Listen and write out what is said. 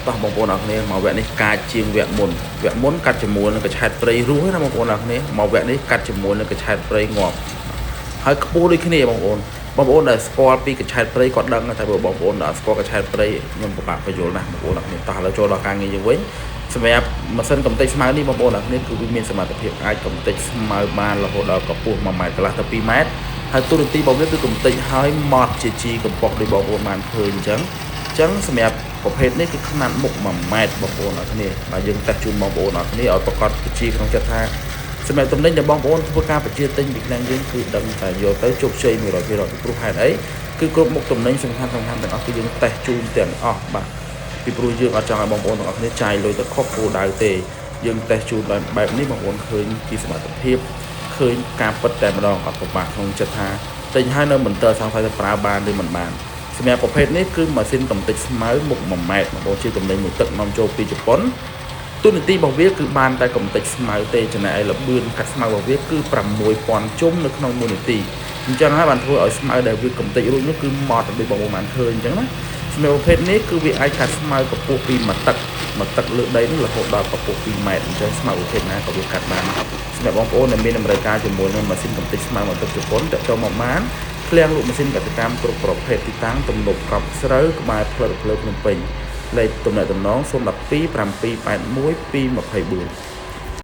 តោះបងប្អូនអរគ្នាមកវគ្គនេះការជាងវគ្គមុនកាត់ជាមួយនឹងកញ្ឆែតព្រៃរស់ណាបងប្អូនអរគ្នាមកវគ្គនេះកាត់ជាមួយនឹងកញ្ឆែតព្រៃងាប់ហើយខ្ពស់ដូចគ្នាបងប្អូនដែលស្គាល់ពីកញ្ឆែតព្រៃគាត់ដឹងតែបងប្អូនដែលស្គាល់កញ្ឆែតព្រៃខ្ញុំពិបាកបញ្យល់ណាស់បងប្អូនអរគ្នាតោះឥឡូវចូលដល់ការងារយើងវិញសម្រាប់ម៉ាស៊ីនកំទេចស្មៅនេះបងប្អូនអរគ្នាគឺវាមានសមត្ថភាពអាចកំទេចស្មៅបានរហូតដល់កម្ពស់1ម៉ែត្រកន្លះទៅ2ម៉ែត្រហើយទូរទស្សន៍របស់វាគឺកំទេចហើយម៉ត់ជាជីកំប៉ុកដូចបងប្អូនបានឃើញអញ្ចឹងសម្រាប់ប្រភេទនេះគឺខ្នាតមុខ1ម៉ែត្របងប្អូនអរគ្នាបាទយើងតេស្តជូនបងប្អូនអរគ្នាឲ្យប្រកាសជាក្នុងចិត្តថាសម្រាប់តំណែងដែលបងប្អូនធ្វើការបញ្ជាទិញពីខាងយើងគឺដឹងតែយកទៅជោគជ័យ 100% ពីព្រោះហេតុអីគឺគ្រប់មុខតំណែងសំខាន់ទាំងអស់គឺយើងតេស្តជូនទាំងអស់បាទពីព្រោះយើងអត់ចង់ឲ្យបងប្អូនទាំងអស់គ្នាចាយលុយទៅខុសគោលដៅទេយើងតេស្តជូនបែបនេះបងប្អូនឃើញពីសមត្ថភាពឃើញការពិតតែម្ដងអត់ពិបាកក្នុងចិត្តថាទិញហើយនៅមិនតើសង្ស័យថាប្រើបានឬមិនបានសម្រាប់ប្រភេទនេះគឺម៉ាស៊ីនកំទេចស្មៅមុខ1ម៉ែត្របងប្អូនជាតំណែងមួយទឹកនាំចូលពីជប៉ុនទូនាទីរបស់វាគឺបានតែកំទេចស្មៅទេចំណែកឯល្បឿនកាត់ស្មៅរបស់វាគឺ6000ជុំនៅក្នុង1នាទីអញ្ចឹងហើយបានធ្វើឲ្យស្មៅដែលវាកំទេចរួចនោះគឺម៉ត់ដូចបងប្អូនបានឃើញអញ្ចឹងណាសម្រាប់ប្រភេទនេះគឺវាអាចកាត់ស្មៅកម្ពស់ពីមួយទឹកលើដីនោះរហូតដល់កម្ពស់2ម៉ែត្រអញ្ចឹងស្មៅប្រភេទណាក៏វាកាត់បានសម្រាប់បងប្អូនដែលមានតម្រូវការជាមួយនឹងម៉ាស៊ីនកំទេចស្មៅមកទឹកជប៉ុនតើតមកបានឃ្លាំងលក់ម៉ាស៊ីនកសិកម្មគ្រប់ប្រភេទទីតាំងទំនប់កប់ស្រូវក្បែរផ្លូវភ្នំពេញលេខទំនាក់ទំនង012 781 224